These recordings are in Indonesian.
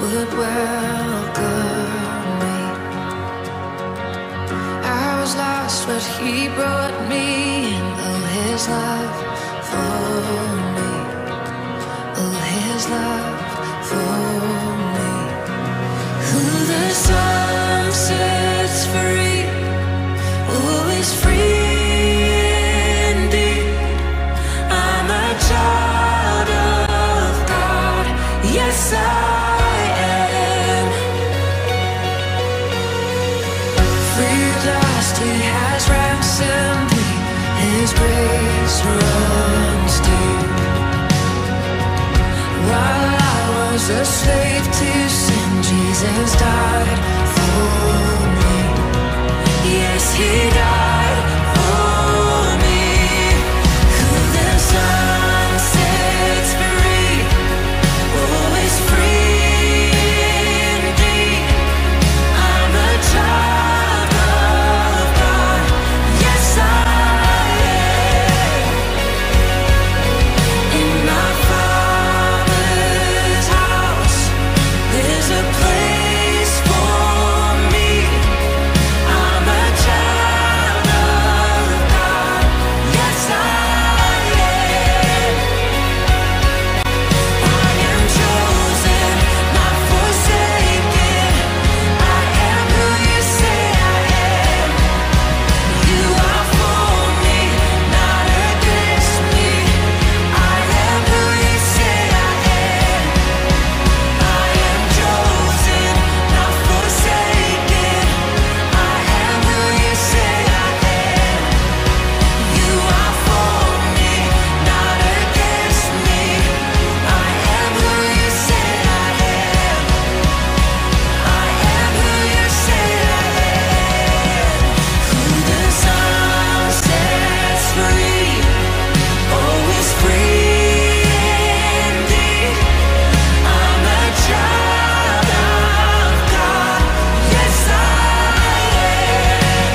would welcome me. I was lost, but he brought me in. Oh, his love for me. Oh, his love for me. Who the sun sets free, always free indeed. I'm a child of God, yes I am. Free at last, he has ransomed me. His grace runs deep. While I was a slave to sin, Jesus died for me. Yes, he died for me. Who the sun sets free, always free indeed. I'm a child of God, yes I am. In my Father's house, there's a place for me. I'm a child of God, yes I am. I am chosen, not forsaken. I am who you say I am. You are for me, not against me. I am who you say I am. I am chosen, not forsaken. I am who you say I am. You are for me, not against me. I am who you say I am. I am who you say I am. Who the sun sets free, always free indeed. I'm a child of God, yes I am.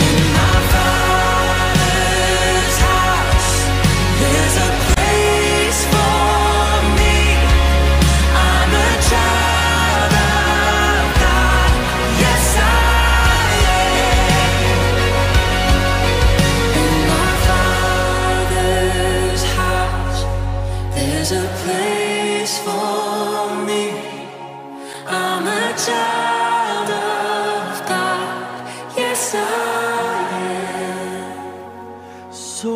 In my Father's house, there's a place for me. I'm a child of God, yes I am. In my Father's house, there's a place for me. I'm a child of God, yes I am. So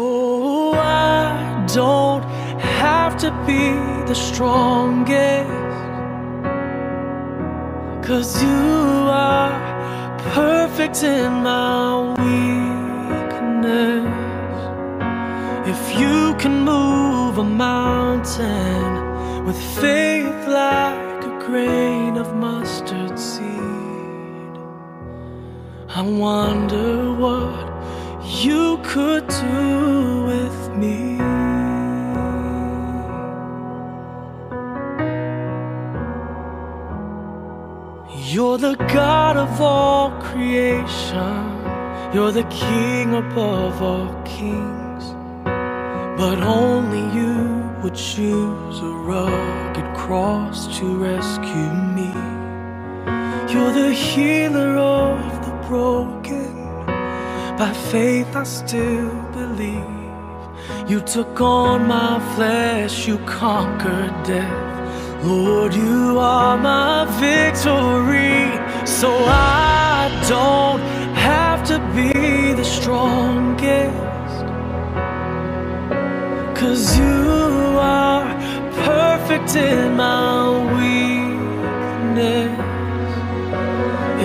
I don't have to be the strongest, 'cause you are perfect in my weakness. If you can move a mountain with faith like a grain of mustard seed, I wonder what you could do with me. You're the God of all creation. You're the King above all kings. But only you would choose a rugged cross to rescue me. You're the healer of the broken. By faith I still believe. You took on my flesh, you conquered death. Lord, you are my victory. So I don't have to be the strongest, 'cause you are perfect in my weakness.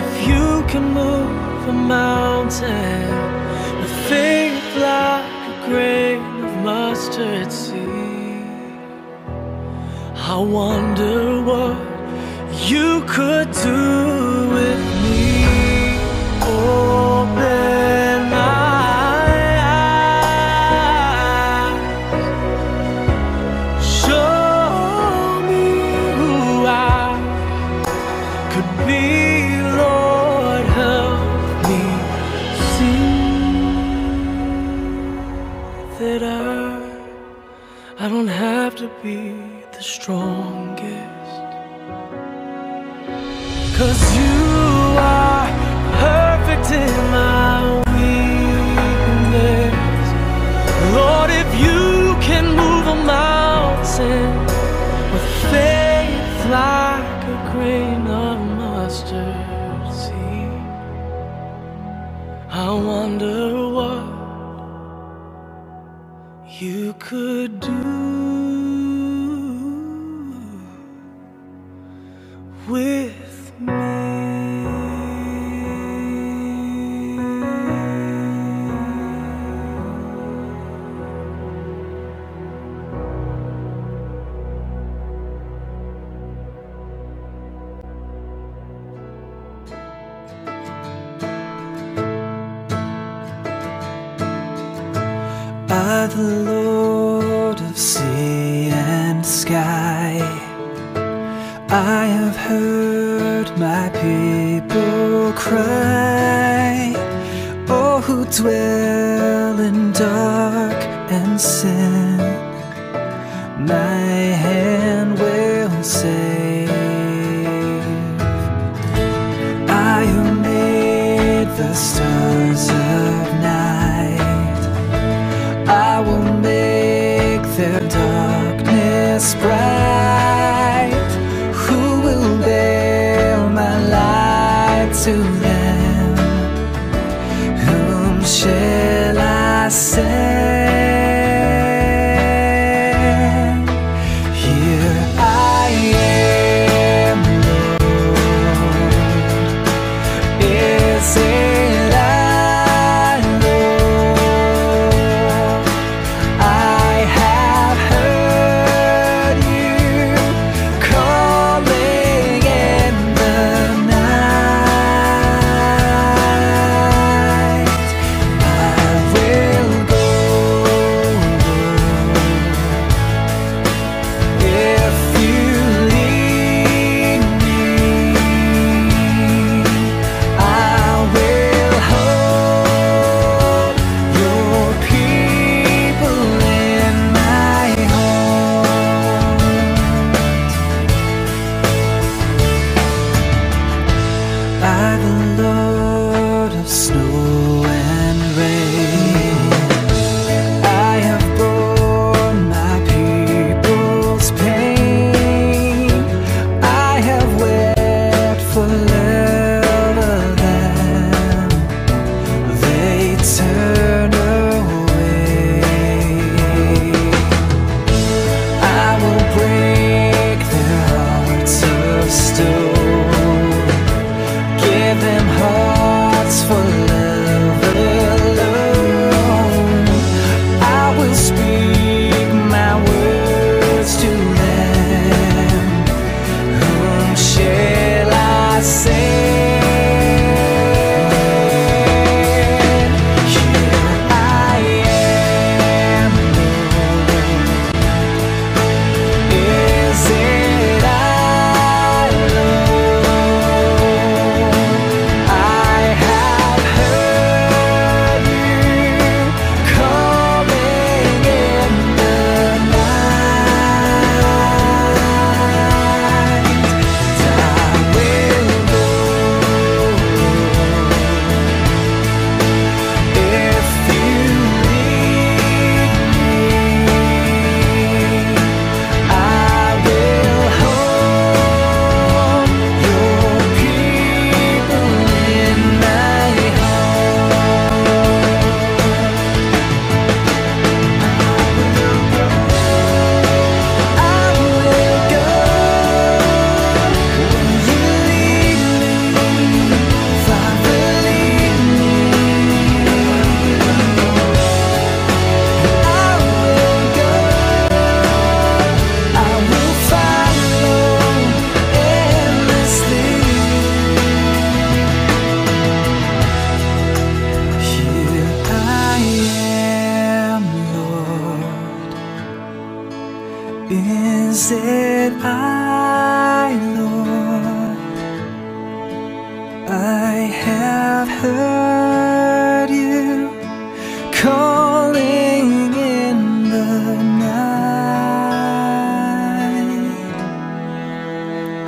If you can move a mountain with faith like a grain of mustard seed, I wonder what you could do with me. Open my eyes, show me who I could be. Lord, help me see that I don't have to be the strong strongest. 'Cause you are perfect in my weakness. Lord, if you can move a mountain with faith like a grain of mustard seed, I wonder what you could do with me. By the Lord of sea and sky, I have heard my people cry. Oh, who dwell in dark and sin, my hand will save. I have made the stars of night, I will make their darkness bright. Who will bear my light to them? Whom shall I send? Here I am, Lord. Is it I, Lord? I have heard you calling in the night.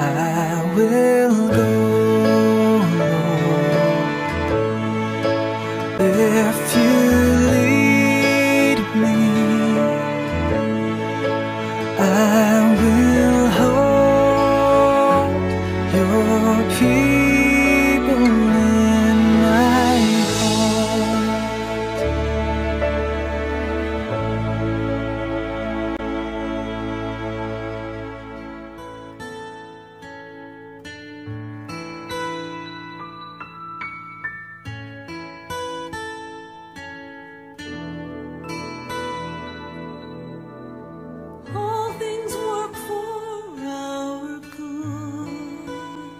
I will go, Lord. If you lead me, I will hold your people in my heart. All things work for our good,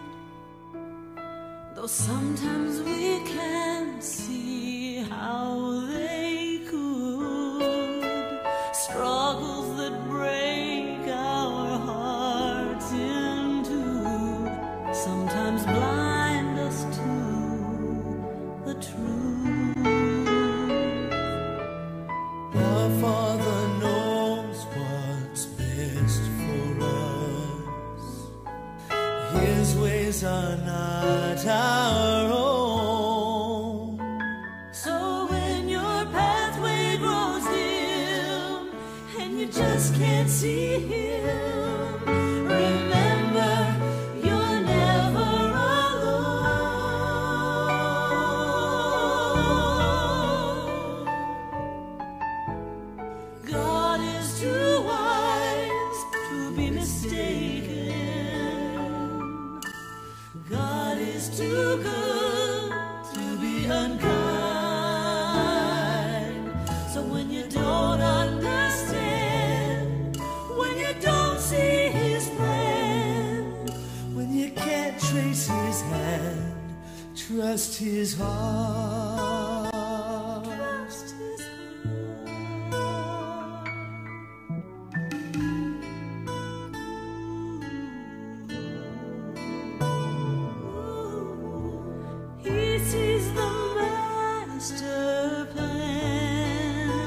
though sometimes we can't see how they could. Struggles that break our hearts in two sometimes blind us to the truth. Our Father knows what's best for us. His ways are not our own. So when your pathway grows dim and you just can't see him, remember you're never alone. God is too wise to be mistaken. God is too good to be unkind. So when you don't understand, when you don't see his plan, When you can't trace his hand, trust his heart. trust his heart. He sees the master plan.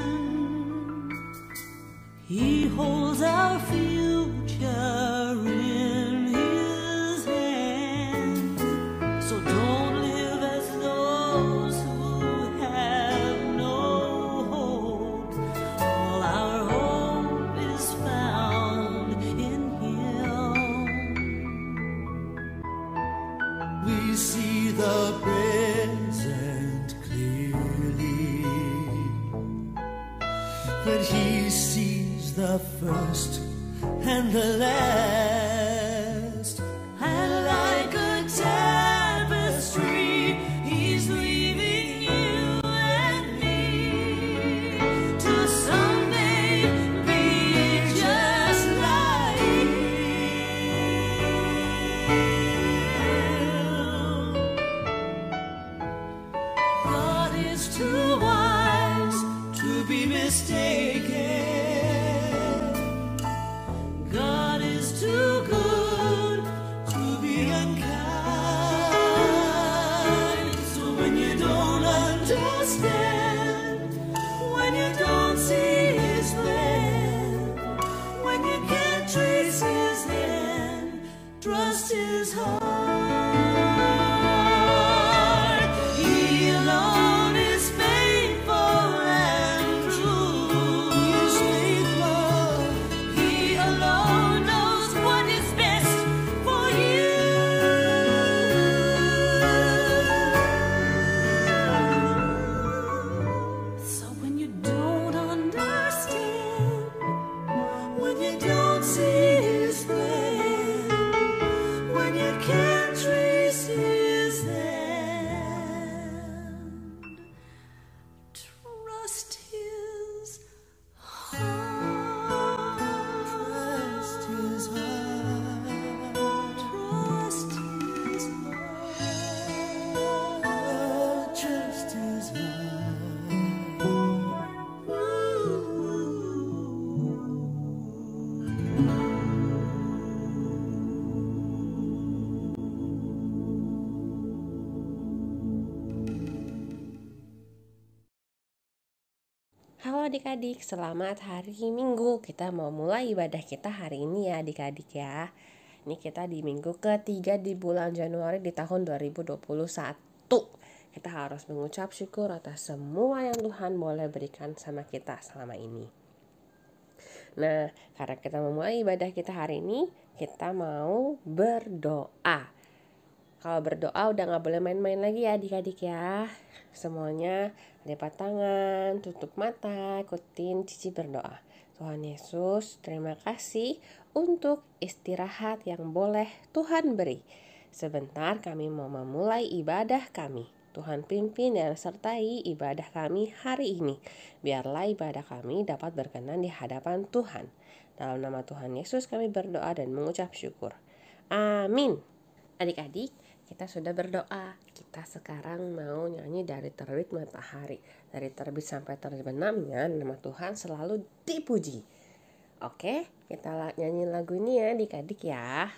He holds our future in his hand. So don't live as those who have no hope. All our hope is found in him. We see the present clearly, but he sees the first and the last. And like a tapestry, he's leaving you and me to someday be just like him. God is too wise to be mistaken. God is too good to be unkind. So when you don't understand, when you don't see his plan, when you can't trace his hand, trust his heart. He alone is faithful and true. He's faithful. He alone knows what is best for you. So when you don't understand, when you don't see his plan, when you can't trace his hand, trust his heart. Trust his heart. Trust his heart. Trust his Halo adik-adik, selamat hari Minggu. Kita mau mulai ibadah kita hari ini ya adik-adik ya. Ini kita di minggu ketiga di bulan Januari di tahun 2021. Kita harus mengucap syukur atas semua yang Tuhan boleh berikan sama kita selama ini. Nah, karena kita memulai ibadah kita hari ini, kita mau berdoa. Kalau berdoa udah gak boleh main-main lagi ya adik-adik ya. Semuanya lipat tangan, tutup mata, ikutin Cici berdoa. Tuhan Yesus, terima kasih untuk istirahat yang boleh Tuhan beri. Sebentar kami mau memulai ibadah kami. Tuhan pimpin dan sertai ibadah kami hari ini. Biarlah ibadah kami dapat berkenan di hadapan Tuhan. Dalam nama Tuhan Yesus kami berdoa dan mengucap syukur. Amin. Adik-adik, kita sudah berdoa. Kita sekarang mau nyanyi dari terbit matahari. Dari terbit sampai terbenamnya nama Tuhan selalu dipuji. Oke, kita nyanyi lagu ini ya adik-adik ya.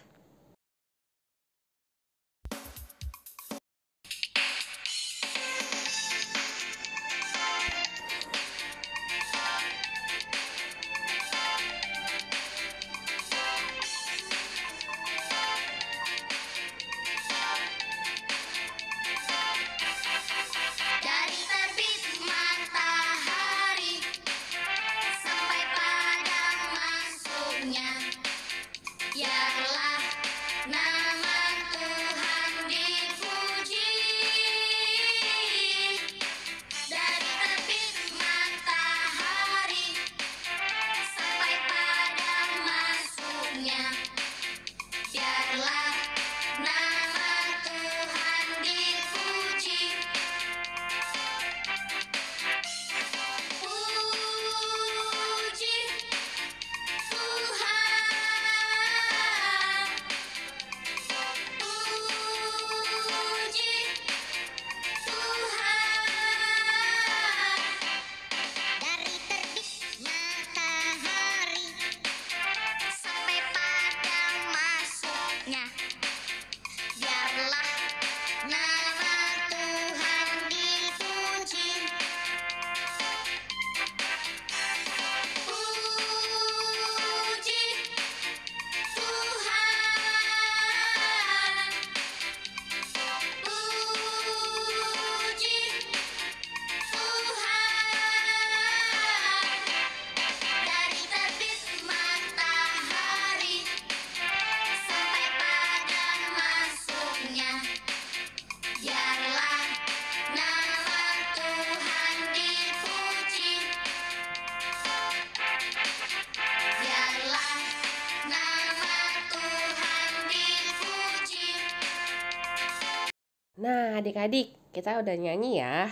Nah adik-adik, kita udah nyanyi ya.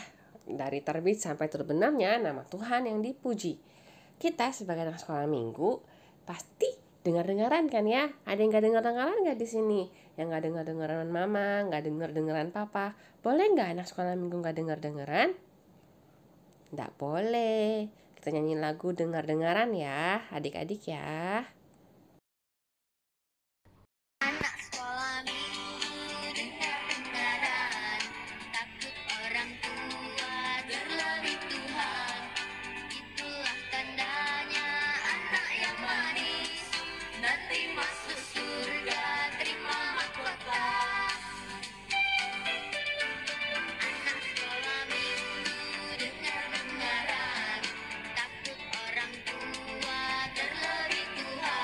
Dari terbit sampai terbenamnya nama Tuhan yang dipuji. Kita sebagai anak sekolah minggu pasti dengar-dengaran kan ya. Ada yang gak dengar-dengaran gak di sini? Yang gak dengar-dengaran mama, gak dengar-dengaran papa. Boleh gak anak sekolah minggu gak dengar-dengaran? Gak boleh. Kita nyanyi lagu dengar-dengaran ya adik-adik ya. Takut orang tua, terlebih Tuhan.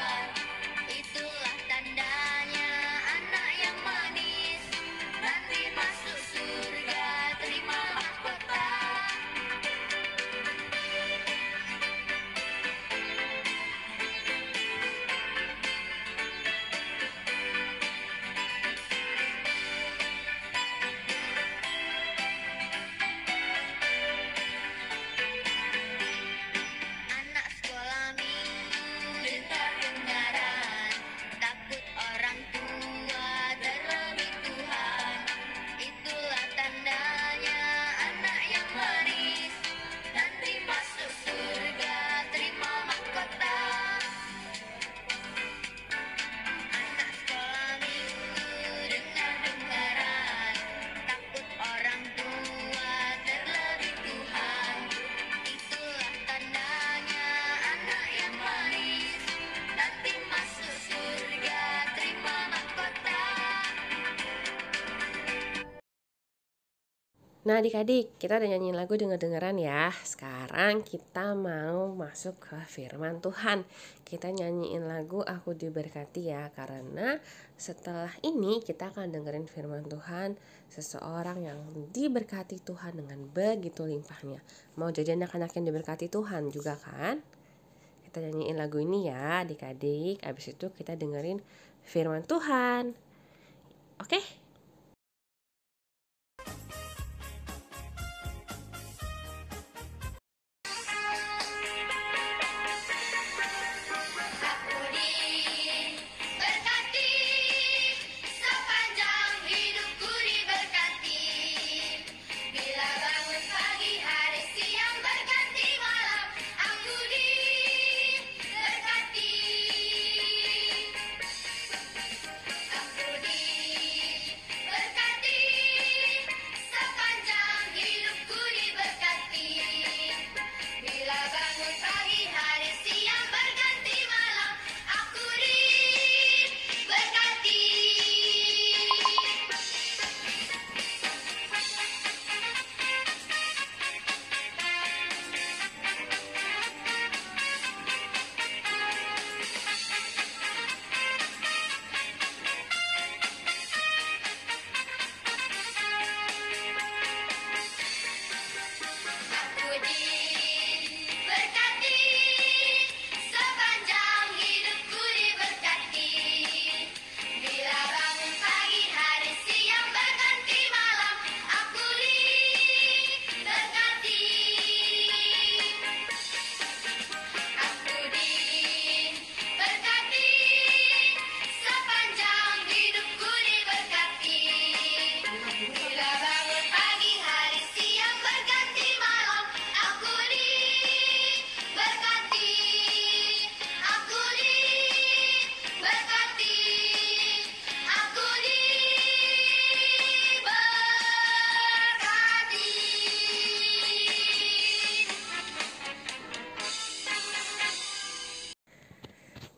Nah adik-adik, kita udah nyanyiin lagu denger-dengeran ya. Sekarang kita mau masuk ke firman Tuhan. Kita nyanyiin lagu Aku Diberkati ya. Karena setelah ini kita akan dengerin firman Tuhan, seseorang yang diberkati Tuhan dengan begitu limpahnya. Mau jadi anak-anak yang diberkati Tuhan juga kan? Kita nyanyiin lagu ini ya adik-adik. Abis itu kita dengerin firman Tuhan. Oke?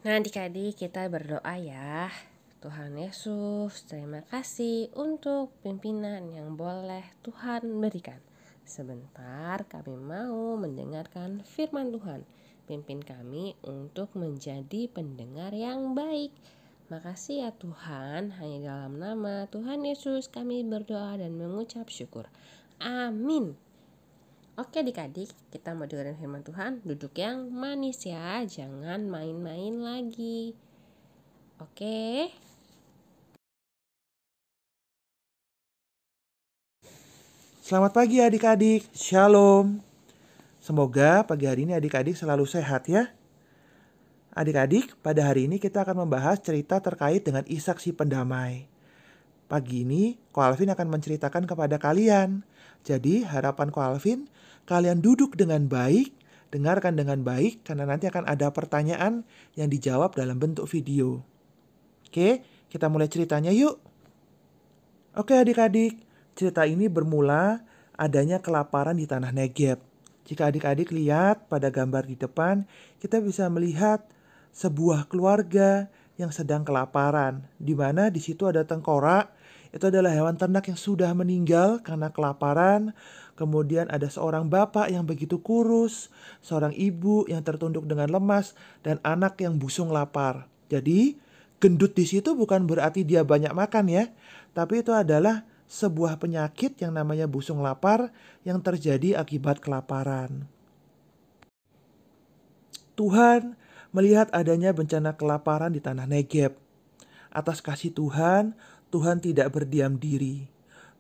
Nah adik-adik kita berdoa ya. Tuhan Yesus, terima kasih untuk pimpinan yang boleh Tuhan berikan. Sebentar kami mau mendengarkan firman Tuhan. Pimpin kami untuk menjadi pendengar yang baik. Makasih ya Tuhan, hanya dalam nama Tuhan Yesus kami berdoa dan mengucap syukur. Amin. Oke adik-adik, kita mau dengerin firman Tuhan. Duduk yang manis ya, jangan main-main lagi. Oke. Selamat pagi adik-adik, Shalom. Semoga pagi hari ini adik-adik selalu sehat ya. Adik-adik, pada hari ini kita akan membahas cerita terkait dengan Ishak si pendamai. Pagi ini, Ko Alvin akan menceritakan kepada kalian. Jadi, harapan Ko Alvin, kalian duduk dengan baik, dengarkan dengan baik, karena nanti akan ada pertanyaan yang dijawab dalam bentuk video. Oke, kita mulai ceritanya yuk. Oke adik-adik, cerita ini bermula adanya kelaparan di tanah Negeb. Jika adik-adik lihat pada gambar di depan, kita bisa melihat sebuah keluarga yang sedang kelaparan, di mana di situ ada tengkorak. Itu adalah hewan ternak yang sudah meninggal karena kelaparan. Kemudian ada seorang bapak yang begitu kurus, seorang ibu yang tertunduk dengan lemas, dan anak yang busung lapar. Jadi, gendut di situ bukan berarti dia banyak makan ya, tapi itu adalah sebuah penyakit yang namanya busung lapar yang terjadi akibat kelaparan. Tuhan melihat adanya bencana kelaparan di tanah Negeb. Atas kasih Tuhan, Tuhan tidak berdiam diri.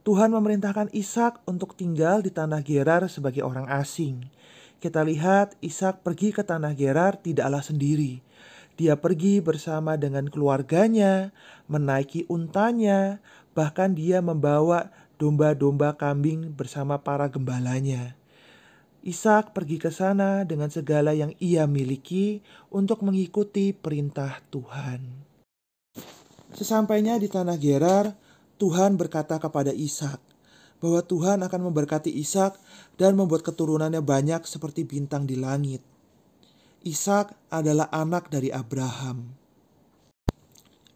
Tuhan memerintahkan Ishak untuk tinggal di tanah Gerar sebagai orang asing. Kita lihat Ishak pergi ke tanah Gerar tidaklah sendiri. Dia pergi bersama dengan keluarganya, menaiki untanya, bahkan dia membawa domba-domba kambing bersama para gembalanya. Ishak pergi ke sana dengan segala yang ia miliki untuk mengikuti perintah Tuhan. Sesampainya di tanah Gerar, Tuhan berkata kepada Ishak bahwa Tuhan akan memberkati Ishak dan membuat keturunannya banyak seperti bintang di langit. Ishak adalah anak dari Abraham.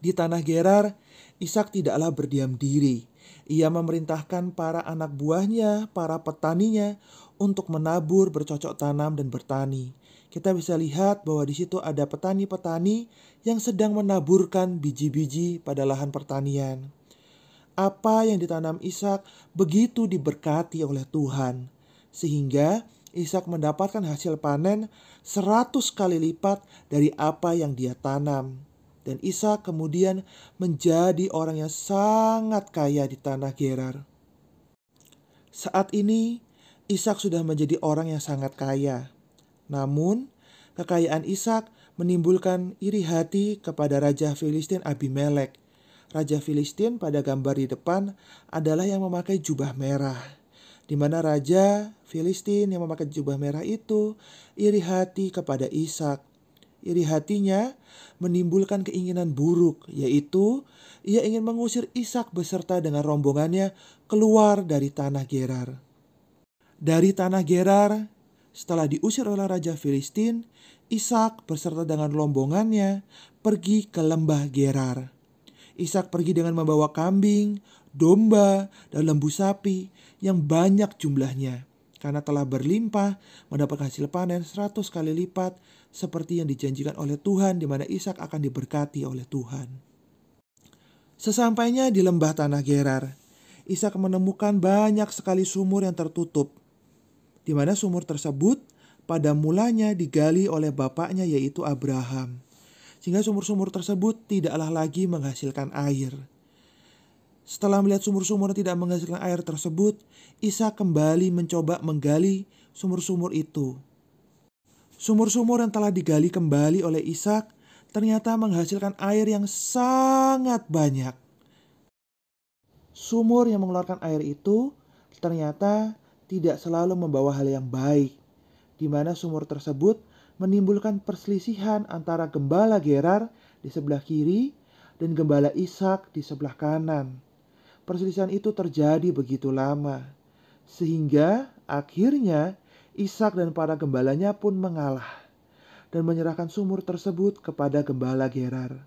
Di tanah Gerar, Ishak tidaklah berdiam diri. Ia memerintahkan para anak buahnya, para petaninya, untuk menabur, bercocok tanam, dan bertani. Kita bisa lihat bahwa di situ ada petani-petani yang sedang menaburkan biji-biji pada lahan pertanian. Apa yang ditanam Ishak begitu diberkati oleh Tuhan, sehingga Ishak mendapatkan hasil panen 100 kali lipat dari apa yang dia tanam. Dan Ishak kemudian menjadi orang yang sangat kaya di tanah Gerar. Saat ini Ishak sudah menjadi orang yang sangat kaya. Namun kekayaan Ishak menimbulkan iri hati kepada Raja Filistin Abimelek. Raja Filistin pada gambar di depan adalah yang memakai jubah merah. Di mana Raja Filistin yang memakai jubah merah itu iri hati kepada Ishak. Iri hatinya menimbulkan keinginan buruk, yaitu ia ingin mengusir Ishak beserta dengan rombongannya keluar dari tanah Gerar. Dari tanah Gerar, setelah diusir oleh Raja Filistin, Ishak beserta dengan rombongannya pergi ke lembah Gerar. Ishak pergi dengan membawa kambing, domba, dan lembu sapi yang banyak jumlahnya, karena telah berlimpah mendapat hasil panen 100 kali lipat seperti yang dijanjikan oleh Tuhan, di mana Ishak akan diberkati oleh Tuhan. Sesampainya di lembah tanah Gerar, Ishak menemukan banyak sekali sumur yang tertutup, di mana sumur tersebut pada mulanya digali oleh bapaknya, yaitu Abraham. Sehingga sumur-sumur tersebut tidaklah lagi menghasilkan air. Setelah melihat sumur-sumur yang tidak menghasilkan air tersebut, Ishak kembali mencoba menggali sumur-sumur itu. Sumur-sumur yang telah digali kembali oleh Ishak ternyata menghasilkan air yang sangat banyak. Sumur yang mengeluarkan air itu ternyata tidak selalu membawa hal yang baik, di mana sumur tersebut menimbulkan perselisihan antara gembala Gerar di sebelah kiri dan gembala Ishak di sebelah kanan. Perselisihan itu terjadi begitu lama, sehingga akhirnya Ishak dan para gembalanya pun mengalah dan menyerahkan sumur tersebut kepada gembala Gerar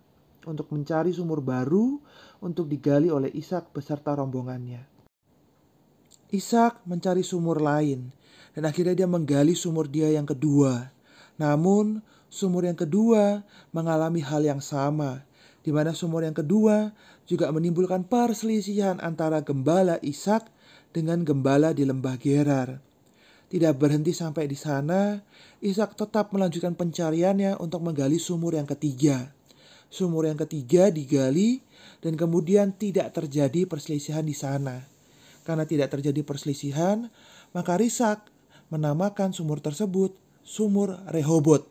untuk mencari sumur baru untuk digali oleh Ishak beserta rombongannya. Ishak mencari sumur lain dan akhirnya dia menggali sumur dia yang kedua. Namun sumur yang kedua mengalami hal yang sama, di mana sumur yang kedua juga menimbulkan perselisihan antara gembala Ishak dengan gembala di lembah Gerar. Tidak berhenti sampai di sana, Ishak tetap melanjutkan pencariannya untuk menggali sumur yang ketiga. Sumur yang ketiga digali dan kemudian tidak terjadi perselisihan di sana. Karena tidak terjadi perselisihan, maka Ishak menamakan sumur tersebut sumur Rehobot,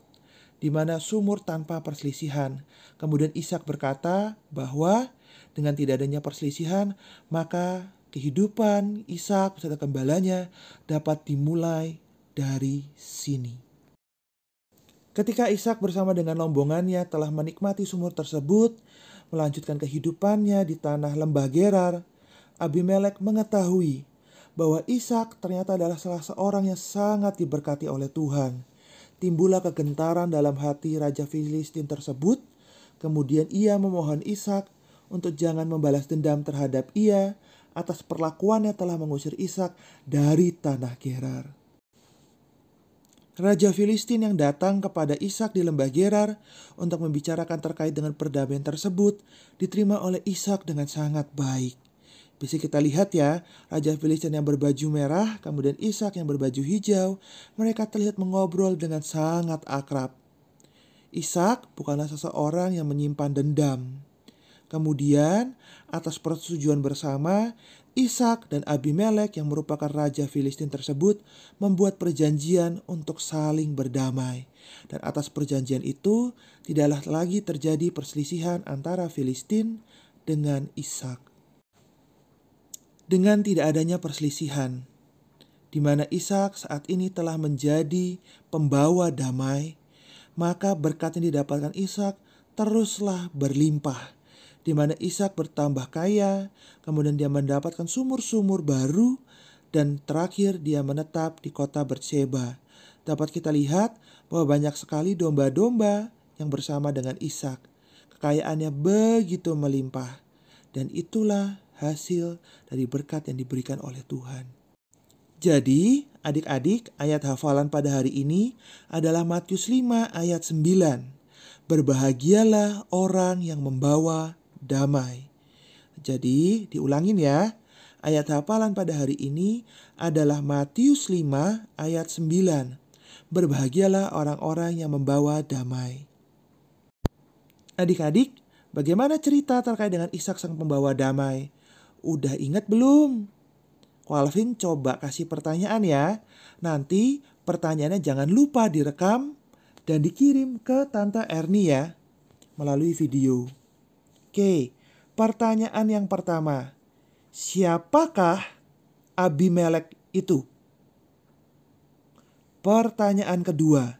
di mana sumur tanpa perselisihan. Kemudian Ishak berkata bahwa dengan tidak adanya perselisihan, maka kehidupan Ishak beserta gembalanya dapat dimulai dari sini. Ketika Ishak bersama dengan rombongannya telah menikmati sumur tersebut, melanjutkan kehidupannya di tanah lembah Gerar, Abimelek mengetahui bahwa Ishak ternyata adalah salah seorang yang sangat diberkati oleh Tuhan. Timbullah kegentaran dalam hati Raja Filistin tersebut. Kemudian ia memohon Ishak untuk jangan membalas dendam terhadap ia atas perlakuannya telah mengusir Ishak dari tanah Gerar. Raja Filistin yang datang kepada Ishak di lembah Gerar untuk membicarakan terkait dengan perdamaian tersebut diterima oleh Ishak dengan sangat baik. Bisa kita lihat ya, Raja Filistin yang berbaju merah, kemudian Ishak yang berbaju hijau, mereka terlihat mengobrol dengan sangat akrab. Ishak bukanlah seseorang yang menyimpan dendam. Kemudian, atas persetujuan bersama, Ishak dan Abimelek yang merupakan Raja Filistin tersebut membuat perjanjian untuk saling berdamai. Dan atas perjanjian itu, tidaklah lagi terjadi perselisihan antara Filistin dengan Ishak. Dengan tidak adanya perselisihan, di mana Ishak saat ini telah menjadi pembawa damai, maka berkat yang didapatkan Ishak teruslah berlimpah, di mana Ishak bertambah kaya, kemudian dia mendapatkan sumur-sumur baru, dan terakhir dia menetap di kota Berseba. Dapat kita lihat bahwa banyak sekali domba-domba yang bersama dengan Ishak. kekayaannya begitu melimpah. Dan itulah hasil dari berkat yang diberikan oleh Tuhan. Jadi, adik-adik, ayat hafalan pada hari ini adalah Matius 5 ayat 9. Berbahagialah orang yang membawa damai. Jadi, diulangin ya. Ayat hafalan pada hari ini adalah Matius 5 ayat 9. Berbahagialah orang-orang yang membawa damai. Adik-adik, bagaimana cerita terkait dengan Ishak sang pembawa damai? Udah ingat belum? Ko Alvin coba kasih pertanyaan ya. Nanti pertanyaannya jangan lupa direkam dan dikirim ke Tante Erni ya, melalui video. Oke, pertanyaan yang pertama. Siapakah Abimelek itu? Pertanyaan kedua.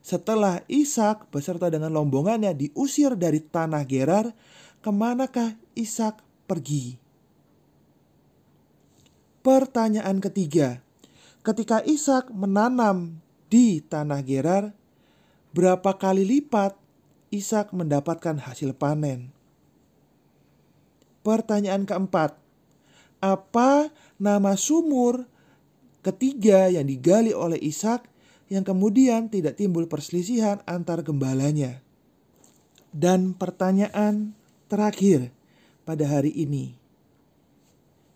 Setelah Ishak beserta dengan rombongannya diusir dari tanah Gerar, kemanakah Ishak pergi? Pertanyaan ketiga, ketika Ishak menanam di tanah Gerar, berapa kali lipat Ishak mendapatkan hasil panen? Pertanyaan keempat, apa nama sumur ketiga yang digali oleh Ishak yang kemudian tidak timbul perselisihan antar gembalanya? Dan pertanyaan terakhir pada hari ini,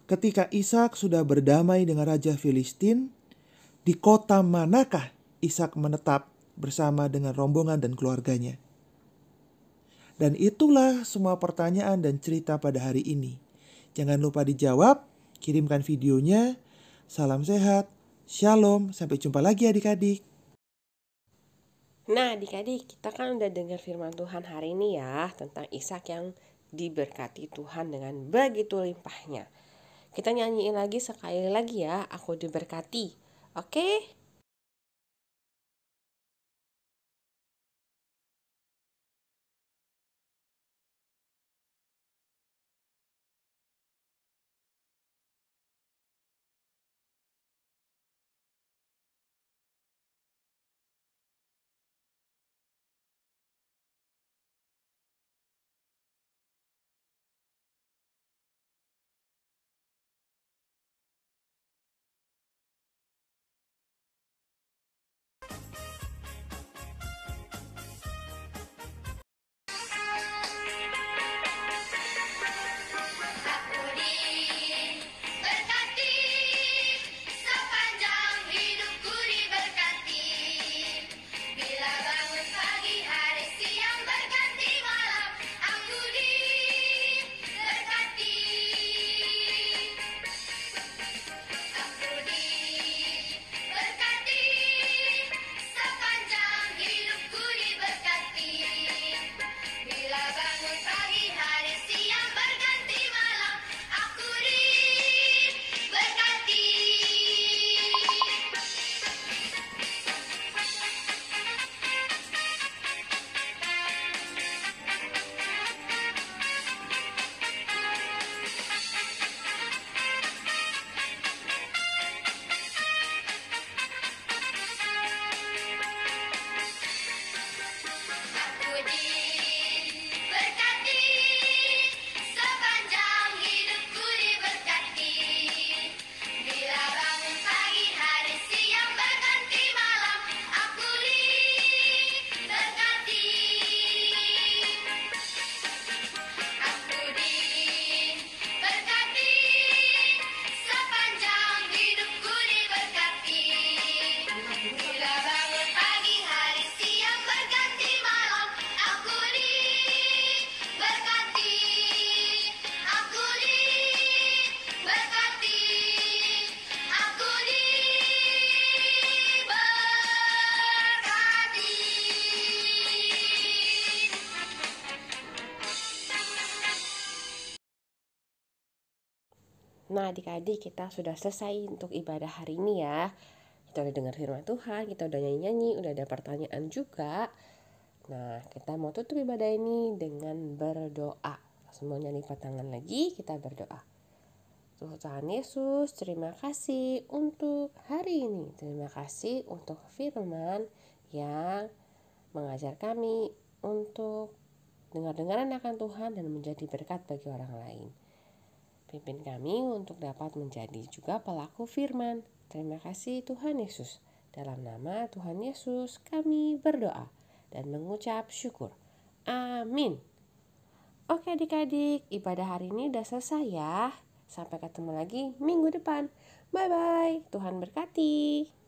ketika Ishak sudah berdamai dengan Raja Filistin, di kota manakah Ishak menetap bersama dengan rombongan dan keluarganya? Dan itulah semua pertanyaan dan cerita pada hari ini. Jangan lupa dijawab, kirimkan videonya. Salam sehat, shalom, sampai jumpa lagi adik-adik. Nah adik-adik, kita kan udah dengar firman Tuhan hari ini ya, tentang Ishak yang diberkati Tuhan dengan begitu limpahnya. Kita nyanyiin lagi sekali lagi ya, aku diberkati. Oke? Nah adik-adik, kita sudah selesai untuk ibadah hari ini ya. Kita udah dengar firman Tuhan, kita udah nyanyi-nyanyi, udah ada pertanyaan juga. Nah kita mau tutup ibadah ini dengan berdoa. Semuanya lipat tangan lagi, kita berdoa. Tuhan Yesus, terima kasih untuk hari ini. Terima kasih untuk firman yang mengajar kami untuk dengar-dengaran akan Tuhan dan menjadi berkat bagi orang lain. Pimpin kami untuk dapat menjadi juga pelaku firman. Terima kasih Tuhan Yesus. Dalam nama Tuhan Yesus kami berdoa dan mengucap syukur. Amin. Oke adik-adik, ibadah hari ini udah selesai ya. Sampai ketemu lagi minggu depan. Bye-bye. Tuhan berkati.